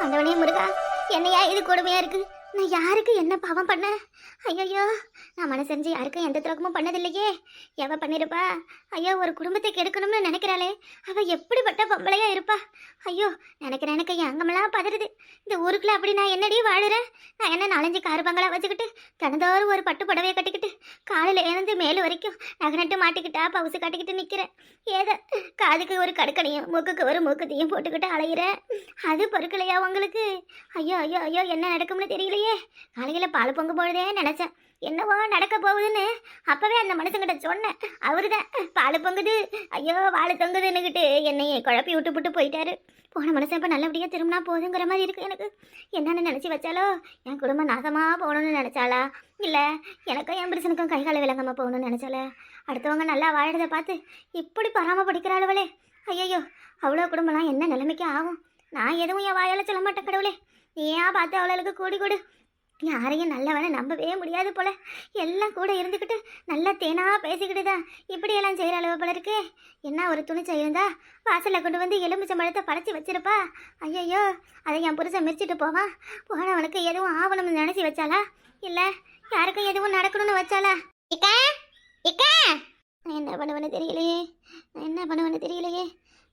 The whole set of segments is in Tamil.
ஆண்டவனே முருகா, என்னையா இது கொடுமையா இருக்கு. நான் யாருக்கு என்ன பாவம் பண்ண? ஐயோ, நான் மனசெஞ்சு யாருக்கும் எந்த துரோகமும் பண்ணதில்லையே. எவ பண்ணிருப்பா? ஐயோ, ஒரு குடும்பத்தை கெடுக்கணும்னு நினைக்கிறாளே, அவ எப்படிப்பட்ட பொம்பளையா இருப்பா? ஐயோ, எனக்கு என் அங்கமெல்லாம் பதறுது. இந்த ஊருக்குள்ள அப்படி நான் என்னடி வாழுறேன்? நான் என்ன 4-5 காரு பங்களா வச்சுக்கிட்டு தினந்தோறும் ஒரு பட்டு புடவையை கட்டிக்கிட்டு காலையில இருந்து மேல் வரைக்கும் நகநட்டு மாட்டிக்கிட்டா பவுசு கட்டிக்கிட்டு நிக்கிறேன். ஏதோ காதுக்கு ஒரு கடுக்கணையும் மூக்குக்கு ஒரு மூக்குத்தையும் போட்டுக்கிட்டு அலையிறேன். அது பொறுக்கலையா உங்களுக்கு? ஐயோ ஐயோ ஐயோ, என்ன நடக்கும்னு தெரியலையே. காலையில பால் பொங்க பொழுதே நினைச்சேன் என்னவோ நடக்க போகுதுன்னு. அப்பவே அந்த மனுஷங்கிட்ட சொன்னேன். அவருதான் பால் பொங்குது, ஐயோ வாழை தொங்குதுன்னுக்கிட்டு என்னையே குழப்பி விட்டு போயிட்டாரு. போன மனுஷன் இப்போ நல்லபடியாக திரும்பினா போதுங்கிற மாதிரி இருக்கு எனக்கு. என்னென்னு நினச்சி வச்சாலோ, என் குடும்பம் நாசமாக போகணும்னு நினச்சாளா, இல்லை எனக்கும் என் புருஷனுக்கும் கைகால விளங்காமல் போகணும்னு நினச்சால? அடுத்தவங்க நல்லா வாழறதை பார்த்து இப்படி பராமப்படுக்கிறாளவளே. ஐயோ, அவ்வளோ குடும்பம்லாம் என்ன நிலைமைக்கு ஆகும்? நான் எதுவும் என் வாயால் சொல்ல மாட்டேன் கடவுளே. நீயா பார்த்து அவளுக்கு கூடி கொடு. யாரையும் நல்லவனை நம்பவே முடியாது போல. எல்லாம் கூட இருந்துக்கிட்டு நல்லா தேனா பேசிக்கிட்டு தான் இப்படியெல்லாம் செய்கிற அளவு போல இருக்கு. என்ன ஒரு துணிச்சை இருந்தா வாசலில் கொண்டு வந்து எலுமிச்சம்பழத்தை படைச்சி வச்சிருப்பா. ஐயோ, அதை என் புருஷன் மிரிச்சிட்டு போவான். போனவனுக்கு எதுவும் ஆகணும்னு நினச்சி வச்சாளா, இல்லை யாருக்கும் எதுவும் நடக்கணும்னு வச்சாளா? இக்கா இக்கா, நான் என்ன பண்ணுவேன்னு தெரியலையே.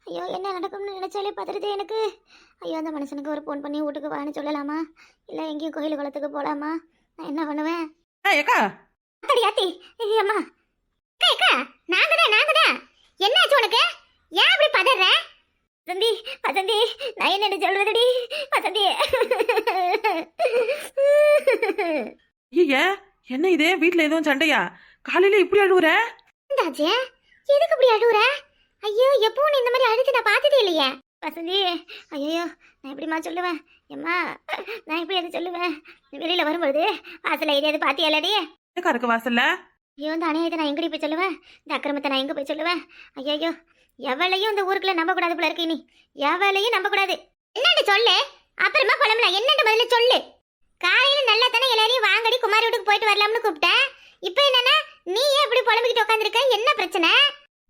ஐயோ, என்ன நடக்கும்னு நினச்சாலே பதறுதே எனக்கு. ஐயோ, அந்த மனுஷனுக்கு ஒரு ஃபோன் பண்ணி வீட்டுக்கு வான்னு சொல்லலாமா, இல்லை எங்கேயும் கோயில் குளத்துக்கு போகலாமா? நான் என்ன பண்ணுவேன்? அடி அம்மா, நாங்க தான். என்னாச்சு உனக்கு? ஏன் அப்படி பதற? வசந்தி, நான் என்ன சொல்றதுடி வசந்தி? என்ன இதே வீட்டுல எதுவும் சண்டையா? காலையில இப்படி அழுவுற? எதுக்கு இப்படி அழுவுற? ஐயோ, எப்பவும் இந்த மாதிரி அழுது நான் பார்த்ததே இல்லையே வசந்தி. ஐயோ, நான் எப்படிமா சொல்லுவேன்? எம்மா, நான் எப்படி எது சொல்லுவேன்? வெளியில வரும்பொழுது வாசல்ல எதையாவது பாத்தியாலடி? கறக்கு வாசல்ல? ஐயோ, இந்த அநியாயத்தை நான் எங்கடி போய் சொல்லுவேன்? இந்த அக்கிரமத்தை நான் எங்க போய் சொல்லுவேன்? ஐயோ, எவளையும் இந்த ஊருக்குள்ள நம்ப கூடாது போல இருக்கு. நீ எவளையும் நம்ப கூடாது. என்னன்னு சொல்லு, அப்புறமா குழம்புல என்னன்னு முதல்ல சொல்லு. காலையில நல்லா தானே எல்லாரையும் வாங்கடி குமாரி வீட்டுக்கு போயிட்டு வரலாம்னு கூப்பிட்டேன். இப்போ என்னன்னா நீ ஏன் இப்படி புலம்பிக்கிட்டு உட்காந்துருக்க? என்ன பிரச்சனை?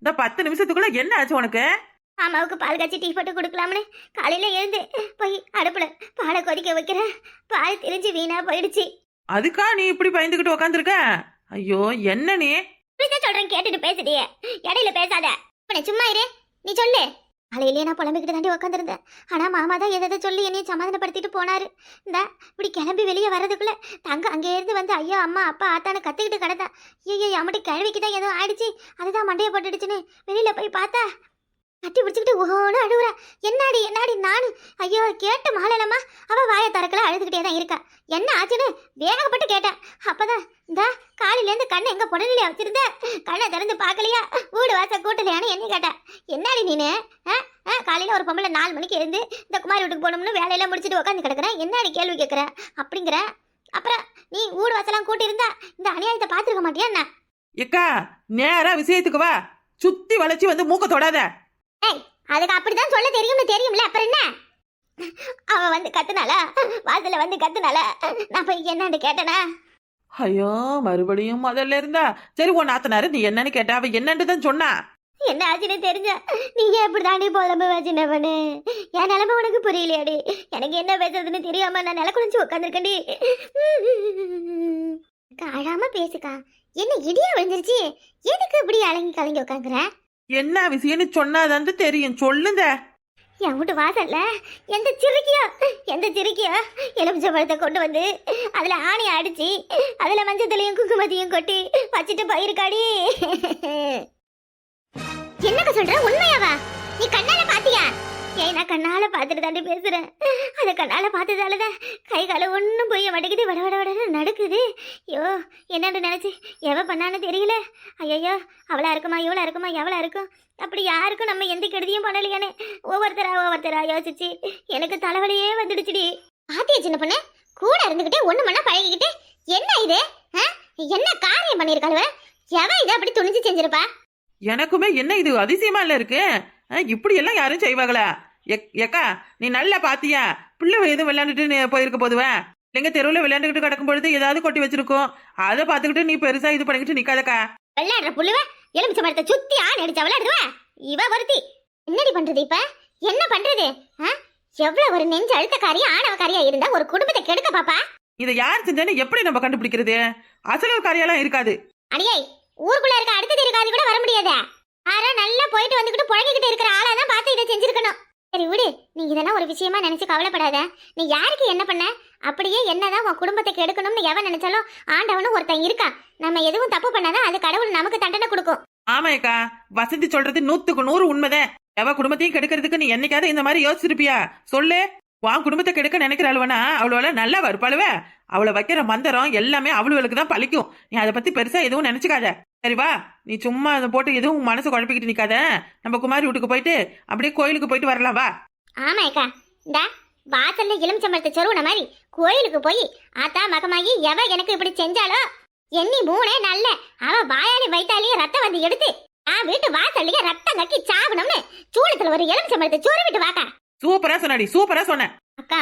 இந்த 10 நிமிஷத்துக்குள்ள என்ன ஆச்சு உனக்கு? அம்மாவுக்கு பால் காய்ச்சி டீ போட்டு கொடுக்கலாம்னு காலையில எழுந்து போய் அடுப்புல பாலை கொதிக்க வைக்கிறேன். பால் திரிஞ்சு வீணா போயிடுச்சு. அதுக்கா நீ இப்படி பயந்துகிட்டு உட்காந்துருக்க? ஐயோ, என்ன நீ? இப்படிதான் சொல்றேன், கேட்டுட்டு பேசுறியே, இடையில பேசாத. சும்மா இரு, நீ சொல்லு. காலையிலேயே நான் புலம்பிக்கிட்டு தாண்டி உட்காந்துருந்தேன். ஆனா மாமா தான் எதை சொல்லி என்னைய சமாதானப்படுத்திட்டு போனாரு. இந்த இப்படி கிளம்பி வெளியே வர்றதுக்குள்ள தங்க அங்கே இருந்து வந்து ஐயோ அம்மா அப்பா ஆத்தான்னு கத்திக்கிட்டு கிடந்தா. ஐயோ, அம்மட்டி கிழவிக்கு தான் ஏதோ ஆயிடுச்சு, அதுதான் மண்டையை போட்டுடுச்சுன்னு வெளியில போய் பார்த்தா கட்டி பிடிச்சிக்கிட்டு ஓன்னு அழுகுறா. என்னாடி நானு ஐயோ கேட்ட மாலனம்மா. அவ வாயை திறக்கல, அழுதுகிட்டே தான் இருக்கா. என்ன ஆச்சுன்னு வேகப்பட்டு கேட்டேன். அப்பதான் இந்த காலையிலேருந்து கண்ணை எங்க புடலில வச்சிருந்த, கண்ணை திறந்து பார்க்கலையா, வீடு வாச கூட்டலையான்னு என்ன கேட்டா. என்னாடி நீனு? காலையில ஒரு பொம்பளை 4 மணிக்கு இருந்து இந்த குமாரி வீட்டுக்கு போகணும்னு வேலையெல்லாம் முடிச்சுட்டு உட்காந்து கிடக்குறேன், என்னாடி கேள்வி கேட்குற அப்படிங்கிற. அப்புறம் நீ வீடு வாசலாம் கூட்டி இருந்தா இந்த அநியாயத்தை பார்த்துருக்க மாட்டியா என்ன? எக்கா, நேரா விஷயத்துக்கு வா. சுத்தி வளைச்சி வந்து மூக்க தொடாத. அதுக்கு அப்படிதான் சொல்ல தெரியும்ல, அப்புறம் என்ன? அவ வந்து கத்துனால, வாசல வந்து கத்துனால, நான் போய் என்னன்னு கேட்டனா? ஐயோ, மறுபடியும் முதல்ல இருந்தா சரி. உன் நாத்தனாரு நீ என்னன்னு கேட்டா, அவ என்னன்னு தான் சொன்னா. என்ன ஆச்சுன்னு தெரிஞ்ச நீங்க எப்படி தாண்டி புலம்பு வச்சுனவனு? என் நிலைமை உனக்கு புரியலையாடி? எனக்கு என்ன பேசுறதுன்னு தெரியாம நான் நில குளிச்சு உட்காந்துருக்கேன்டி. அழாம பேசுக்கா. என்ன இடியா விழுந்துருச்சு? எதுக்கு இப்படி கலங்கி உட்காந்துற? என்ன விஷயம்னு சொன்னாதான் தெரியும், சொல்லுங்க. என் வீட்டு வாசல்ல எந்த சிரிக்கியோ எலுமிச்சம்பழத்தை கொண்டு வந்து அதுல ஆணி அடிச்சு அதுல மஞ்சத்தலையும் குங்குமத்தையும் கொட்டி வச்சுட்டு போயிருக்காடி. என்னக்க சொல்ற? உண்மையாவா? நீ கண்ணால பாத்தியா? ஏன் நான் கண்ணால பாத்துட்டு தாண்டி பேசுறேன். அதை கண்ணால பார்த்ததாலதான் கை கால ஒன்னும் போய் மாட்டேங்குது, வட நடக்குது. ஐயோ, என்னன்னு நினைச்சு எவ பண்ணான்னு தெரியல. ஐயோ, அவளா இருக்குமா இவளா இருக்குமா எவளா இருக்கும்? அப்படி யாருக்கும் நம்ம எந்த கெடுதியும் பண்ணலையானே ஒவ்வொருத்தரா யோசிச்சு எனக்கு தலைவலியே வந்துடுச்சுடி. பாத்தியா சின்ன பொண்ணு, கூட இருந்துகிட்டே ஒண்ணு மண்ணா பழகிக்கிட்டு என்ன இது? என்ன காரியம் பண்ணிருக்காளுவ? எவ இதை அப்படி துணிஞ்சு செஞ்சிருப்பா? எனக்குமே என்ன இது அதிசயமா இல்ல இருக்கு. இப்படி எல்லாம் யாரும் செய்வாங்களா? எக்கா, நீ நல்லா பாத்தியா? பிள்ளை எதுவும் விளையாண்டுட்டு போயிருக்க போதுவேன். இல்லைங்க தெருவில் விளையாண்டுக்கிட்டு கிடக்கும் பொழுது ஏதாவது கொட்டி வச்சிருக்கோம், அதை பார்த்துக்கிட்டு நீ பெருசா இது பண்ணிக்கிட்டு நிக்காதக்கா. விளையாடுற புள்ளுவ எலுமிச்ச மரத்தை சுத்தி ஆணி அடிச்சா விளையாடுவ இவ ஒருத்தி. என்னடி பண்றது இப்ப? என்ன பண்றது? எவ்வளவு ஒரு நெஞ்சு அழுத்தக்காரியா ஆணவக்காரியா இருந்தா ஒரு குடும்பத்தை கெடுக்க பாப்பா. இதை யார் செஞ்சான்னு எப்படி நம்ம கண்டுபிடிக்கிறது? அசல் காரியெல்லாம் இருக்காது. அடியே, ஊருக்குள்ள இருக்க அடுத்த தெருக்காரி கூட வர முடியாதா? ஆரா நல்லா போயிட்டு வந்துகிட்டு புழங்கிக்கிட்டு இருக்கிற ஆளா தான் பார்த்து இதை செஞ்சிருக்கணும். சரி விடு, நீ இதெல்லாம் ஒரு விஷயமா நினைச்சு கவலைப்படாத. நீ யாருக்கு என்ன பண்ண? அப்படியே என்னதான் உன் குடும்பத்தை கெடுக்கணும்னு எவன் நினைச்சாலும் ஆண்டவனும் ஒருத்தன் இருக்கா. நம்ம எதுவும் தப்பு பண்ணாதான் அது கடவுள் நமக்கு தண்டனை கொடுக்கும். ஆமாக்கா, வசந்தி சொல்றது 100க்கு 100 உண்மைதான். எவ குடும்பத்தையும் கெடுக்கிறதுக்கு நீ என்னைக்காவது இந்த மாதிரி யோசிச்சிருப்பியா? சொல்லு. உன் குடும்பத்தை கெடுக்க நினைக்கிறாளுவனா அவளோட நல்லா வருப்பாளுவ. அவளை வைக்கிற மந்திரம் எல்லாமே அவளுக்கு தான் பழிக்கும். நீ அதை பத்தி பெருசா எதுவும் நினைச்சுக்காத. சரிவா? நீ சும்மா அதை போட்டு எதுவும் மனசு குழப்பிக்கிட்டு நிக்காத. நம்ம குமாரி வீட்டுக்கு போயிட்டு அப்படியே கோயிலுக்கு போயிட்டு வரலாம் வா. ஆமாக்கா, இந்த வாசல்ல எலுமிச்சம்பழத்தை சொருவுன மாதிரி கோயிலுக்கு போய் ஆத்தா மகமாகி எவ எனக்கு இப்படி செஞ்சாலோ எண்ணி 3 நாள்ல அவ வாயாலி வயித்தாலேயே ரத்தம் வந்து எடுத்து நான் வீட்டு வாசல்லையே ரத்தம் கக்கி சாவணும்னு சூளத்துல ஒரு எலுமிச்சம்பழத்தை சொருவிட்டு வாக்கா. சூப்பரா சொன்னாடி, சூப்பரா சொன்ன. அக்கா,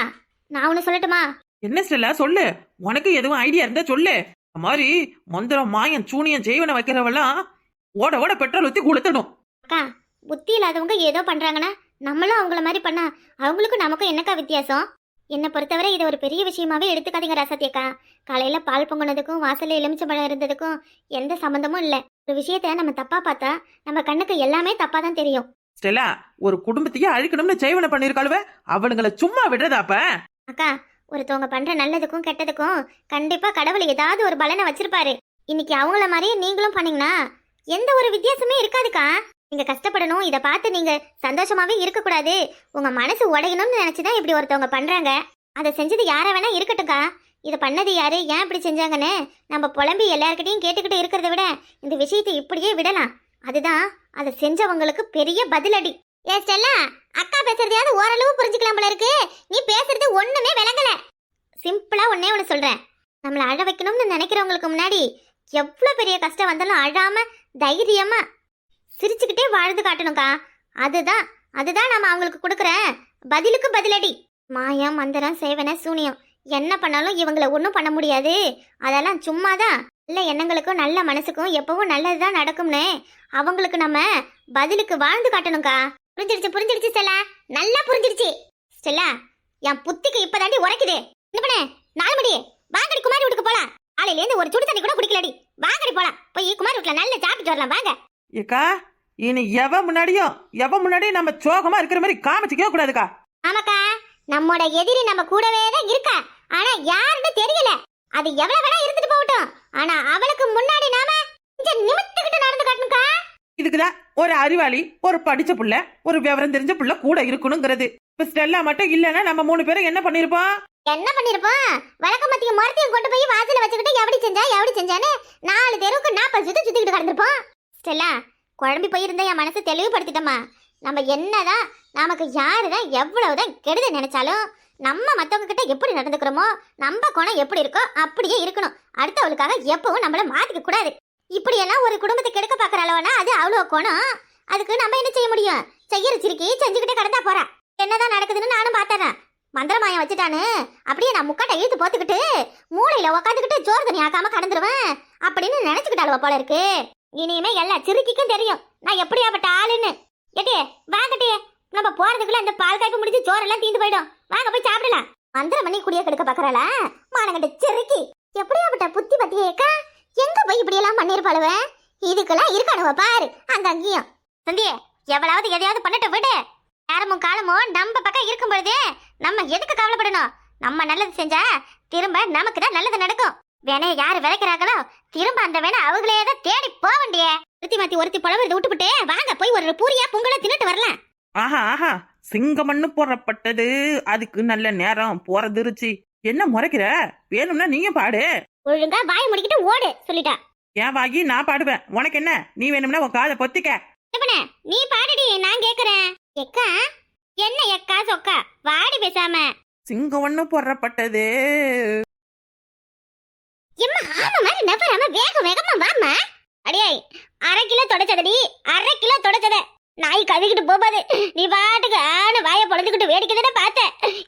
நான் ஒண்ணு சொல்லட்டுமா? என்ன ஸ்டெல்லா சொல்லு. உனக்கு எதுவும் ஐடியா இருந்தா சொல்லு. இந்த மாதிரி மந்திரம் மாயம் சூனியம் ஜெய்வனை வைக்கிறவெல்லாம் ஓட ஓட பெட்ரோல் ஊத்தி கொளுத்தணும். அக்கா, புத்தி இல்லாதவங்க ஏதோ பண்றாங்கன்னா நம்மளும் அவங்கள மாதிரி பண்ணா அவங்களுக்கும் நமக்கும் என்னக்கா வித்தியாசம்? என்னை பொறுத்தவரை இதை ஒரு பெரிய விஷயமாவே எடுத்துக்காதீங்க ராசாத்தி அக்கா. காலையில பால் பொங்குனதுக்கும் வாசல்ல எலுமிச்சம்பழம் இருந்ததுக்கும் எந்த சம்பந்தமும் இல்ல. ஒரு விஷயத்த நம்ம தப்பா பார்த்தா நம்ம கண்ணுக்கு எல்லாமே தப்பா தான் தெரியும். ஸ்டெல்லா, ஒரு குடும்பத்தையே அழிக்கணும்னு ஜெய்வனை பண்ணிருக்காளுவ, அவளுங்களை சும்மா விடுறதாப்ப? அக்கா, ஒருத்தவங்க பண்ற நல்லதுக்கும் கெட்டதுக்கும் கண்டிப்பா கடவுள் ஏதாவது ஒரு பலனை வச்சிருப்பாரு. இன்னைக்கு அவங்கள மாதிரியே நீங்களும் பண்ணீங்கன்னா எந்த ஒரு வித்தியாசமே இருக்காதுக்கா. நீங்க கஷ்டப்படணும், இதை பார்த்து நீங்க சந்தோஷமாவே இருக்க கூடாது, உங்க மனசு உடையணும்னு நினைச்சுதான் இப்படி ஒருத்தவங்க பண்றாங்க. அதை செஞ்சது யார வேணா இருக்கட்டும்க்கா. இதை பண்ணது யாரு, ஏன் இப்படி செஞ்சாங்கன்னு நம்ம புலம்பி எல்லார்கிட்டையும் கேட்டுக்கிட்டு இருக்கிறத விட இந்த விஷயத்தை இப்படியே விடலாம். அதுதான் அதை செஞ்சவங்களுக்கு பெரிய பதிலடி. ஏ ஸ்டெல்லா, அக்கா பேசுறதையாவது ஓரளவு புரிஞ்சுக்கலாம் போல இருக்கு. நீ பேசுறது ஒண்ணுமே விளங்கல. சிம்பிளா ஒன்னே ஒண்ணு சொல்றேன். நம்மள அழ வைக்கணும்னு நினைக்கிறவங்களுக்கு முன்னாடி எவ்வளவு பெரிய கஷ்டம் வந்தாலும் அழாம தைரியமா சிரிச்சுக்கிட்டே வாழ்ந்து காட்டணும்க்கா. அதுதான் அதுதான் நம்ம அவங்களுக்கு கொடுக்குற பதிலுக்கு பதிலடி. மாயம் மந்திரம் சேவனை சூனியம் என்ன பண்ணாலும் இவங்களை ஒன்றும் பண்ண முடியாது. அதெல்லாம் சும்மாதான். நல்ல எண்ணங்களுக்கும் நல்ல மனசுக்கும் எப்பவும் நல்லதுதான் நடக்கும்னு அவங்களுக்கு நம்ம பதிலுக்கு வாழ்ந்து காட்டணும்க்கா. புரிஞ்சிடுச்சு ஸ்டெல்லா, நல்லா புரிஞ்சிடுச்சு. ஸ்டெல்லா, என் புத்திக்கு இப்பதாண்டி உரைக்குது. என்ன பண்ண 4 மணி வாங்கடி குமாரி வீட்டுக்கு போலாம். காலையில இருந்து ஒரு சுடு தண்ணி கூட குடிக்கலடி. வாங்கடி போலாம், போய் குமாரி வீட்டுல நல்லா சாப்பிட்டு வரலாம் வாங்க. ஏக்கா, இனி எவ முன்னாடியும் நம்ம சோகமா இருக்கிற மாதிரி காமிச்சிக்கவே கூடாதுக்கா. ஆமாக்கா, நம்மோட எதிரி நம்ம கூடவே தான் இருக்கா. ஆனா யாருன்னு தெரியல. அது எவ்வளவு வேணா இருந்துட்டு போகட்டும். ஆனா அவளுக்கு முன்னாடி நாம கொஞ்சம் நிமித்துக்கிட்டு நடந்து காட்டணும்க்கா. இதுக்குதான் ஒரு அறிவாளி, ஒரு படிச்ச புள்ள, ஒரு விவரம் தெரிஞ்ச புள்ள கூட இருக்கணுங்கிறது. இப்ப ஸ்டெல்லா மட்டும் இல்லன்னா நம்ம 3 பேரும் என்ன பண்ணிருப்போம்? வழக்கமத்திய மரத்தையும் கொண்டு போய் வாசல வச்சுக்கிட்டு எப்படி செஞ்சான்னு 4 தெருவுக்கு 40 சுத்திக்கிட்டு கடந்திருப்போம். ஸ்டெல்லா, குழம்பி போயிருந்த என் மனசை தெளிவுபடுத்திட்டோமா. நம்ம என்னதான் நமக்கு யாருதான் எவ்வளவுதான் கெடுத நினைச்சாலும் நம்ம மத்தவங்க கிட்ட எப்படி நடந்துக்கிறோமோ நம்ம குணம் எப்படி இருக்கோ அப்படியே இருக்கணும். அடுத்தவளுக்காக எப்பவும் நம்மள மாத்திக்க கூடாது. இப்படியெல்லாம் ஒரு குடும்பத்தை கெடுக்க பாக்குற அளவுனா அது அவ்வளோ குணம். அதுக்கு நம்ம என்ன செய்ய முடியும்? செய்யற சிரிக்கி செஞ்சுக்கிட்டே கடந்தா போறா. என்னதான் நடக்குதுன்னு நானும் பார்த்தேன். மந்திரமாயம் வச்சுட்டானு அப்படியே நான் முக்காட்டை இழுத்து போத்துக்கிட்டு மூளையில உக்காந்துக்கிட்டு சோறு தண்ணி ஆக்காம கடந்துருவேன் அப்படின்னு நினைச்சுக்கிட்டாளுவ போல இருக்கு. இனிமே எல்லா சிறுக்கிக்கும் தெரியும் நான் எப்படியாப்பட்ட ஆளுன்னு. ஏட்டியே வாங்கட்டியே, நம்ம போறதுக்குள்ள அந்த பால் காய்ப்பு முடிஞ்சு சோறெல்லாம் தீந்து போயிடும். வாங்க போய் சாப்பிடலாம். மந்திரம் பண்ணி குடிய கெடுக்க பாக்குறாளா மானங்கட்ட சிறுக்கி. எப்படியாப்பட்ட புத்தி பத்தியேக்கா, எங்க போய் இப்படி எல்லாம் பண்ணிருப்பாளுவ? இதுக்கெல்லாம் இருக்கானுவ பாரு அங்க அங்கேயும். சந்தியே, எவ்வளவு எதையாவது பண்ணட்டு விடு. நேரமும் காலமும் நம்ம பக்கம் இருக்கும் பொழுதே நம்ம எதுக்கு கவலைப்படணும்? நம்ம நல்லது செஞ்சா திரும்ப நமக்கு தான் நல்லது நடக்கும். வேணைய யாரு விதைக்கிறாங்களோ திரும்ப அந்த வேணை அவங்களே தான் தேடி போக வேண்டிய. ஒருத்தி புலவரதை விட்டுவிட்டு வாங்க போய் ஒரு பூரியா பொங்கலை தின்னுட்டு வரலாம். ஆஹா, சிங்கமண்ணு போறப்பட்டது, அதுக்கு நல்ல நேரம் போறதுருச்சு. என்ன முறைக்கிற? வேணும்னா நீங்க பாடு. ஒழுங்கா வாய் முடிக்கிட்டு ஓடு சொல்லிட்டா. என் வாகி நான் பாடுவேன், உனக்கு என்ன? நீ வேணும்னா உன் காதை பொத்திக்க. நீ பாடுடி, நான் கேக்குறேன். எக்கா என்ன எக்கா சொக்கா வாடி பேசாம. சிங்கமண்ணு போறப்பட்டது. எம்மா ஆமா மாதிரி நபராம வேகமா வாமா. அடியே 1/2 கிலோ தொடச்சதடி, 1/2 கிலோ தொடச்சத நாய் கவிக்கிட்டு போபாது. நீ பாட்டுக்கு ஆன வாய பொழந்துக்கிட்டு வேடிக்கைதானே பார்த்த.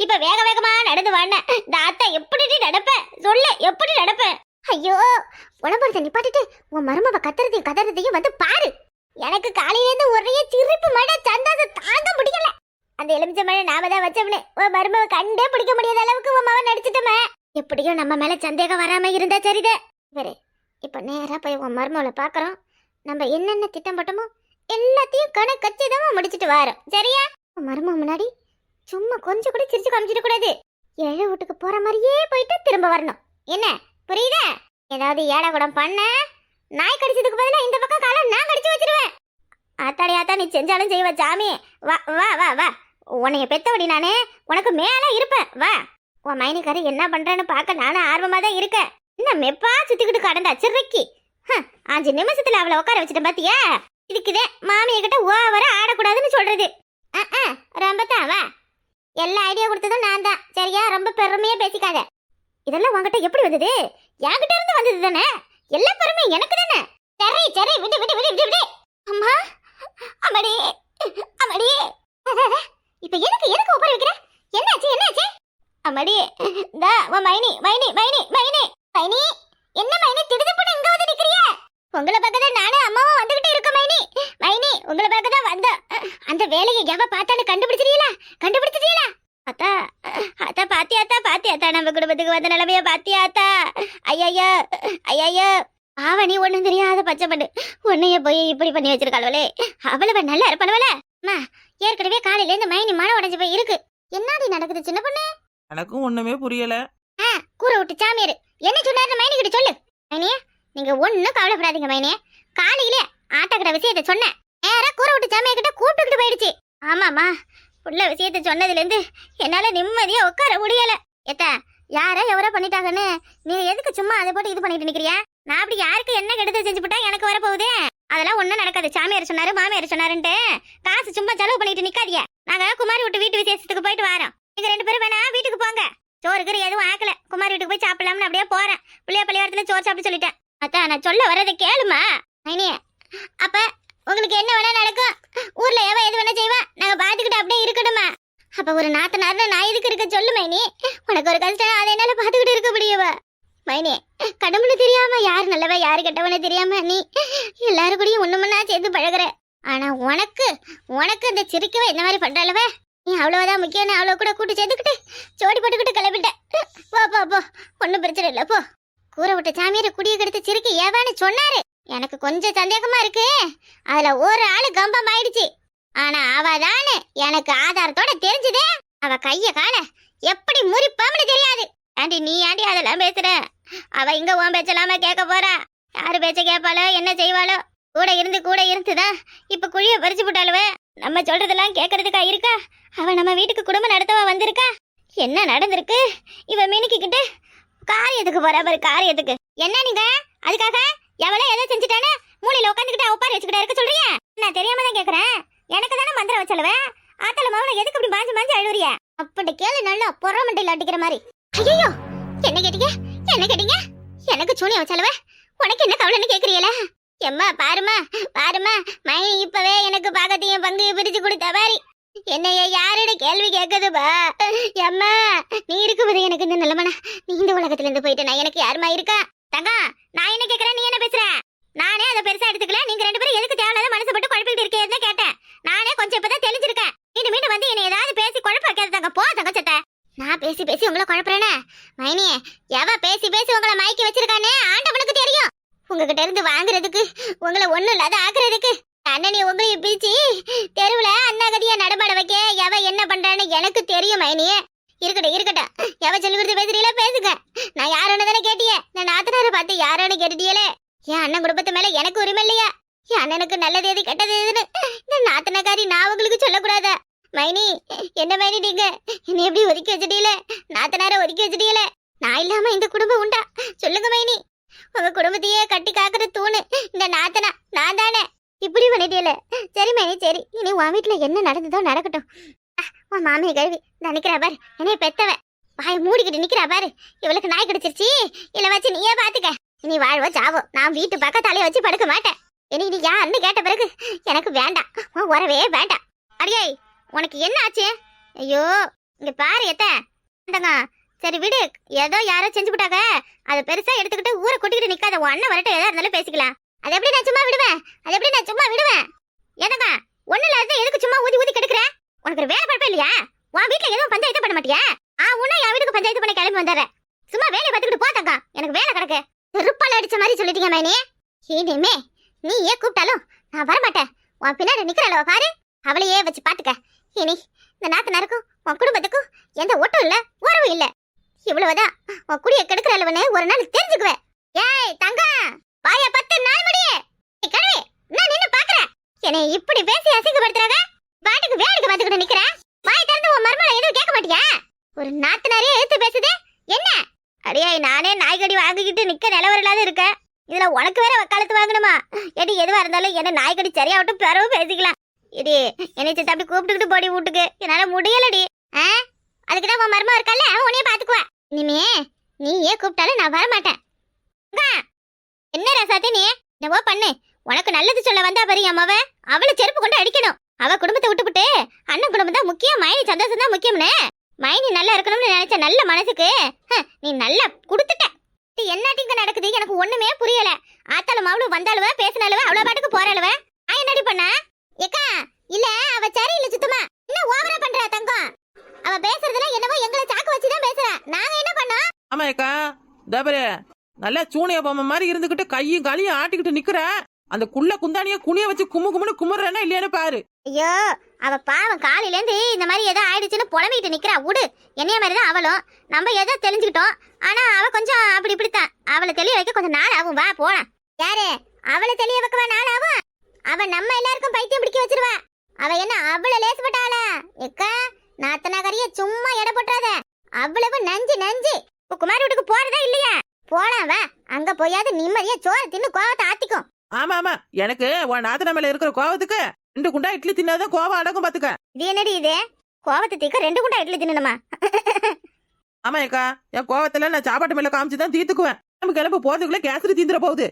இப்ப வேகமா நடந்து வாண்ண. இந்த அத்தை எப்படி நடப்ப சொல்லு, எப்படி நடப்ப? ஐயோ, உடம்பு நிப்பாட்டிட்டு உன் மருமவ கத்துறதையும் வந்து பாரு. எனக்கு காலையிலேருந்து ஒரே சிரிப்பு மட சந்தாத தாங்க முடியல. அந்த எலுமிச்சம்பழம் நாம தான் வச்சோம்னு உன் மருமவ கண்டே பிடிக்க முடியாத அளவுக்கு உன் மவன் நடிச்சிட்டோமே. எப்படியும் நம்ம மேல சந்தேகம் வராம இருந்தா சரிதே. வேறு இப்ப நேரா போய் உன் மருமவளை பாக்குறோம். நம்ம என்னென்ன திட்டம் போட்டோமோ எல்லாத்தையும் கணக்கச்சிதமா முடிச்சிட்டு வரோம். சரியா? உன் மருமவ முன்னாடி சும்மா கொஞ்சம் கூட சிரிச்சு காமிச்சிட கூடாது. ஏழை வீட்டுக்கு போற மாதிரியே போயிட்டு திரும்ப வரணும். என்ன புரியுதா? ஏதாவது ஏழை குடம் பண்ண நாய் கடிச்சதுக்கு பதிலா இந்த பக்கம் காலம் நான் கடிச்சு வச்சிருவேன். ஆத்தாடி ஆத்தா, நீ செஞ்சாலும் செய்வ சாமி. வா வா வா வா, உன்னைய பெத்தபடி நானே உனக்கு மேல இருப்பேன். வா, உன் மைனிக்காரி என்ன பண்றேன்னு பார்க்க நானும் ஆர்வமா தான் இருக்கேன். என்ன மெப்பா சுத்திக்கிட்டு கடந்தா சிறுக்கி. 5 நிமிஷத்துல அவளை உட்கார வச்சுட்டேன் பாத்தியா? இதுக்குதே மாமிய கிட்ட ஓவர ஆடக்கூடாதுன்னு சொல்றது. ரொம்ப தான். வா, எல்லா ஐடியா கொடுத்ததும் நான் தான். சரியா? ரொம்ப பெருமையா பேசிக்காத. இதெல்லாம் உன்கிட்ட எப்படி வந்தது? என்கிட்ட இருந்து வந்தது தானே. எல்லா பெருமை எனக்கு தானே. சரி சரி, விடு விடு விடு விடு விடு. அம்மா, அம்மாடி அம்மாடி, இப்ப எனக்கு ஒப்பற வைக்கிற? என்னாச்சு என்னாச்சு? அம்மாடி, டா உன் மைனி மைனி மைனி மைனி மைனி, என்ன மைனி திடுதிப்புன்னு இங்க வந்து நிக்கிறிய? உங்களை பார்க்க தான் நானே அம்மாவும் வந்துகிட்டு இருக்க. மைனி மைனி, உங்களை பார்க்க தான் வந்த. அந்த வேலையை எவ பார்த்தான்னு கண்டுபிடிச்சிட்டீங்களா? கண்டுபிடிச்சிட்டீங்களா? அத்தா அத்தா, பாத்தியாத்தா பாத்தியாத்தா, நம்ம குடும்பத்துக்கு வந்த நிலைமைய பாத்தியாத்தா? ஐயையோ ஐயையோ, ஆவணி ஒண்ணும் தெரியாத பச்சை பண்ணு உன்னைய போய் இப்படி பண்ணி வச்சிருக்காளே. அவ்வளவு நல்லா இருப்பாளவல. அம்மா, ஏற்கனவே காலையில இருந்து மைனி மனம் உடைஞ்சு போய் இருக்கு. என்னடி நடக்குது சின்ன பொண்ணு? எனக்கும் ஒண்ணுமே புரியல. கூரை விட்டு சாமியாரு என்ன சொன்னாரு மைனி கிட்ட சொல்லு. மைனியே, நீங்க ஒண்ணும் கவலைப்படாதீங்க மைனியே. காலையிலே ஆட்டக்கிற விஷயத்த சொன்னேன். நேரா கூரை விட்டு சாமியா கிட்ட கூப்பிட்டுக்கிட்டு போயிடுச்சு. ஆமாமா, புள்ள விஷயத்த சொன்னதுல இருந்து என்னால நிம்மதியா உட்கார முடியல. எத்த யார எவரோ பண்ணிட்டாங்கன்னு நீ எதுக்கு சும்மா அதை போட்டு இது பண்ணிட்டு நிக்கிறியா? நான் அப்படி யாருக்கு என்ன கெடுதல் செஞ்சு போட்டா எனக்கு வர போகுதே? அதெல்லாம் ஒண்ணும் நடக்காது. சாமியார் சொன்னாரு மாமியார் சொன்னாருன்ட்டு காசு சும்மா செலவு பண்ணிட்டு நிக்காதீங்க. நாங்க குமாரி விட்டு வீட்டு விசேஷத்துக்கு போயிட்டு வரோம். நீங்க 2 பேரும் வேணா வீட்டுக்கு போங்க. சோறுக்கு எதுவும் ஆக்கல. குமாரி வீட்டுக்கு போய் சாப்பிடலாம்னு அப்படியே போறேன். பிள்ளைய பள்ளியாரத்துல சோறு சாப்பிட்டு சொல்லிட்டேன். அதான் நான் சொல்ல வர்றதை கேளுமா மைனியே. அப்ப உங்களுக்கு என்ன வேணா நடக்கும். ஊர்ல எவ எது வேணா செய்வா. நாங்க பாத்துக்கிட்டு அப்படியே இருக்கணுமா? அப்ப ஒரு நாத்தனார்னு நான் இதுக்கு இருக்க சொல்லு மைனி. உனக்கு ஒரு கஷ்டம், அதை என்னால பாத்துக்கிட்டு இருக்க முடியவா? மைனி, கடவுளு தெரியாம யாரு நல்லவ யாரு கெட்டவனு தெரியாம நீ எல்லாரும் கூடயும் ஒண்ணுமண்ணா சேர்ந்து பழகுற. ஆனா உனக்கு இந்த சிரிக்கவே இந்த மாதிரி பண்றளவ நீ அவ்வளவுதான் முக்கியம்னு அவ்வளவு கூட கூட்டு சேர்த்துக்கிட்டு சோடி போட்டுக்கிட்டு கிளம்பிட்ட. போ போ போ, ஒன்னும் பிரச்சனை இல்ல போ. கூரை விட்ட சாமியார குடிய கெடுத்து சிரிக்க ஏவான்னு சொன்னாரு. எனக்கு கொஞ்சம் சந்தேகமா இருக்கு. அதுல ஒரு ஆளு கம்பம் ஆயிடுச்சு. ஆனா அவதானு எனக்கு ஆதாரத்தோட தெரிஞ்சுதே. அவ கைய கால எப்படி முறிப்பாம்னு தெரியாது. ஆண்டி, நீ ஆண்டி அதெல்லாம் பேசுற? அவ இங்க உன் பேச்சலாம கேட்க போறா? யாரு பேச்ச கேட்பாளோ என்ன செய்வாளோ? கூட இருந்துதான் இப்ப குழிய பறிச்சு போட்டாளுவ. நம்ம சொல்றதெல்லாம் கேட்கறதுக்கா இருக்கா? அவ நம்ம வீட்டுக்கு குடும்பம் நடத்தவா வந்திருக்கா? என்ன நடந்திருக்கு? இவ மினுக்கிட்டு காரியத்துக்கு போறா பாரு. காரியத்துக்கு என்ன நீங்க அதுக்காக எவ்வளவு எதை செஞ்சுட்டானே மூலையில உட்காந்துக்கிட்டு ஒப்பாரி வச்சுக்கிட்டா இருக்க சொல்றீங்க? நான் தெரியாம தான் கேக்குறேன். எனக்கு தானே மந்திரம் வச்சலவ. ஆத்தல மவனை எதுக்கு அப்படி மாஞ்சு அழுவுறிய? அப்படி கேளு, நல்லா பொறமண்டையில அடிக்கிற மாதிரி. ஐயோ, என்ன கேட்டீங்க? என்ன கேட்டீங்க? எனக்கு சூனிய வச்சலவ. உனக்கு என்ன கவலைன்னு கேக்குறீல? எம்மா பாருமா பாருமா, மைனி இப்பவே எனக்கு பாகத்தையும் பங்கையும் பிரிச்சு கொடுத்த மாதிரி என்னைய யாரோட கேள்வி கேக்குதுப்பா. எம்மா, நீ இருக்கும்போது எனக்கு இந்த நிலைமனா? நீ இந்த உலகத்துல இருந்து போயிட்டு நான் எனக்கு யாருமா இருக்கா? தங்கா, நான் என்ன கேக்குறேன், நீ என்ன பேசுற? நானே அதை பெருசா எடுத்துக்கல. நீங்க 2 பேரும் எதுக்கு தேவையில்லாத மனசு போட்டு குழப்பிட்டு இருக்கேன்னு கேட்டேன். நானே கொஞ்சம் இப்பதான் தெரிஞ்சிருக்கேன். மீண்டும் வந்து என்ன ஏதாவது பேசி குழப்ப வைக்காத தங்க. போ தங்கச்சத்த. நான் பேசி உங்களை குழப்பறேனே மைனி? எவ பேசி உங்களை மயக்கி வச்சிருக்கானே ஆண்டவனுக்கு தெரியும். உங்ககிட்ட இருந்து வாங்குறதுக்கு, உங்களை ஒண்ணும் இல்லாத ஆக்குறதுக்கு அண்ணனி உங்களையும் பிரிச்சு தெருவுல அண்ணாகதியா நடமாட வைக்க எவ என்ன பண்றான்னு எனக்கு தெரியும் மைனி. இருக்கட்டும், எவ சொல்லி கொடுத்து பேசுறீங்களா பேசுங்க. நான் யாரோன்னு தானே கேட்டியே. நான் நாத்தனாரை பார்த்து யாரோன்னு கேட்டுட்டியலே. என் அண்ணன் குடும்பத்து மேல எனக்கு உரிமை இல்லையா? என் அண்ணனுக்கு நல்லது எது கெட்டது எதுன்னு இந்த நாத்தனக்காரி நான் உங்களுக்கு சொல்லக்கூடாதா? மைனி, என்ன மைனி நீங்க என்னை எப்படி ஒதுக்கி வச்சுட்டீல? நாத்தனார ஒதுக்கி வச்சுட்டீல? நான் இல்லாம இந்த குடும்பம் உண்டா? சொல்லுங்க மைனி. உங்க குடும்பத்தையே கட்டி காக்குற தூணு இந்த நாத்தனா நான் தானே. இப்படி பண்ணிட்டீல. சரி மைனி, சரி. இனி உன் வீட்டுல என்ன நடந்ததோ நடக்கட்டும். உன் மாமியை கழுவி நினைக்கிறா பாரு. என்னைய பெத்தவ வாய மூடிக்கிட்டு நிக்கிறா பாரு. இவளுக்கு நாய் கிடைச்சிருச்சு. இல்ல வச்சு நீயே பாத்துக்க. நீ வாழ்வோ சாவோ, நான் வீட்டு பக்கம் தலைய வச்சு படுக்க மாட்டேன். இனி நீ யாருன்னு கேட்ட பிறகு எனக்கு வேண்டாம், உறவே வேண்டாம். அடியே, உனக்கு என்ன ஆச்சு? ஐயோ, இங்க பாரு எத்தங்க. சரி விடு, ஏதோ யாரோ செஞ்சு விட்டாங்க. அதை பெருசா எடுத்துக்கிட்டு ஊரை கூட்டிக்கிட்டு நிக்காத. உன் அண்ணன் வரட்டும், எதா இருந்தாலும் பேசிக்கலாம். அது எப்படி நான் சும்மா விடுவேன்? எதங்க ஒண்ணு இல்லாத எதுக்கு சும்மா ஊதி கெடுக்கிற? உனக்கு ஒரு வேலை பழப்பம் இல்லையா? உன் வீட்டுல எதுவும் பஞ்சாயத்து பண்ண மாட்டியா? உன்ன என் வீட்டுக்கு பஞ்சாயத்து பண்ண கிளம்பி வந்துடுறேன். சும்மா வேலையை பார்த்துக்கிட்டு போதாக்கா, எனக்கு வேலை கிடக்கு. செருப்பால அடிச்ச மாதிரி சொல்லிட்டீங்க மைனி. இனிமே நீ ஏன் கூப்பிட்டாலும் நான் வரமாட்டேன். உன் பின்னாடி நிக்கிறளவ பாரு, அவளையே வச்சு பாத்துக்க. இனி இந்த நாத்தனாருக்கும் உன் குடும்பத்துக்கும் எந்த ஒட்டும் இல்ல, உறவும் இல்ல. இவ்வளவுதான் உன் குடிய கெடுக்கிற அளவுன்னு ஒரு நாள் தெரிஞ்சுக்குவேன். ஏய் தங்கம், வாய 10 நாள் முடியே கடவே, நான் நின்னு பாக்குறேன். என்னை இப்படி பேசி அசிங்கப்படுத்துறாங்க. பாட்டுக்கு வேலைக்கு பார்த்துக்கிட்டு நிக்கிறேன். வாய் திறந்து உன் மருமகளை எதுவும் கேட்க மாட்டியா? ஒரு நாத்தனாரே எடுத்து பேசுது என்ன? அடியே, நானே நாய்கடி வாங்கிக்கிட்டு நிக்க நிலவரம் இல்லாத இருக்கேன். இதுல உனக்கு வேற வக்காலத்து வாங்கணுமா? எடி எதுவா இருந்தாலும் என்ன நாய்கடி சரியாவட்டும், பிறவும் பேசிக்கலாம். இடி என்னை தம்பி கூப்பிட்டுக்கிட்டு போடி வீட்டுக்கு, என்னால முடியலடி. அதுக்குதான் உன் மருமக இருக்கல்ல, உன்னையே பாத்துக்குவா. இனிமே நீ ஏன் கூப்பிட்டாலும் நான் வரமாட்டேன். என்ன ரசாத்தி, நீ என்னவோ பண்ணு. உனக்கு நல்லது சொல்ல வந்தா பாரு என் மவ, அவளை செருப்பு கொண்டு அடிக்கணும். அவ குடும்பத்தை விட்டுவிட்டு அண்ணன் குடும்பம் தான் முக்கியம், மைனி சந்தோஷம் தான் முக்கியம்னு. மைனி நல்லா இருக்கணும்னு நினைச்ச நல்ல மனசுக்கு நீ நல்லா குடுத்துட்ட. என்னட்டிங்க நடக்குது எனக்கு ஒண்ணுமே புரியல. ஆத்தாலும் அவளும் வந்தாளுவ, பேசினாலுவ, அவ்வளவு பாட்டுக்கு போறாளுவ. நான் என்னடி பண்ண? ஏக்கா இல்ல, அவ சரியில்லை சுத்தமா. என்ன ஓவரா பண்றா தங்கம்? அவ பேசுறதுல என்னவோ எங்களை சாக்கு வச்சுதான் பேசுறா. நாங்க என்ன பண்ணோம்? ஆமா ஏக்கா, தபரே நல்லா சூனிய பொம்மை மாதிரி இருந்துகிட்டு கையும் காலையும் ஆட்டிக்கிட்டு நிக்கிற. அந்த குள்ள குந்தானிய குனிய வச்சு கும்முன்னு குமுறனா இல்லையானு பாரு. ஐயோ, அவ பாவம் காலையில இருந்து இந்த மாதிரி ஏதோ ஆயிடுச்சுன்னு புலம்பிட்டு நிக்கிறா. விடு, என்னைய மாதிரிதான் அவளும். நம்ம ஏதோ தெரிஞ்சுக்கிட்டோம், ஆனா அவ கொஞ்சம் அப்படி இப்படித்தான். அவளை தெளிய வைக்க கொஞ்சம் நாள் ஆகும். வா போலாம். யாரு அவளை தெளிய வைக்கவா நாள் ஆகும்? அவ நம்ம எல்லாருக்கும் பைத்தியம் பிடிக்க வச்சிருவா. அவ என்ன அவ்வளவு லேசுப்பட்டாளா? எக்கா நாத்தனாகரிய சும்மா எடை போட்டாத. அவ்வளவு நஞ்சு நஞ்சு. குமாரி வீட்டுக்கு போறதா இல்லையா? போலாம் வா, அங்க போயாவது நிம்மதியா சோறு தின்னு கோவத்தை ஆத்திக்கும். ஆமா ஆமா, எனக்கு உன் நாத்தனா மேல இருக்கிற கோவத்துக்கு 2 குண்டா இட்லி தின்னாதான் கோவம் அடக்கும் பாத்துக்க. இது என்னடி இது? கோவத்தை தீக்க 2 குண்டா இட்லி தின்னணுமா? ஆமா ஏக்கா, என் கோவத்துல நான் சாப்பாட்டு மேல காமிச்சுதான் தீர்த்துக்குவேன். நம்ம கிளம்பு போறதுக்குள்ள கேசரி தீந்துட போகுது.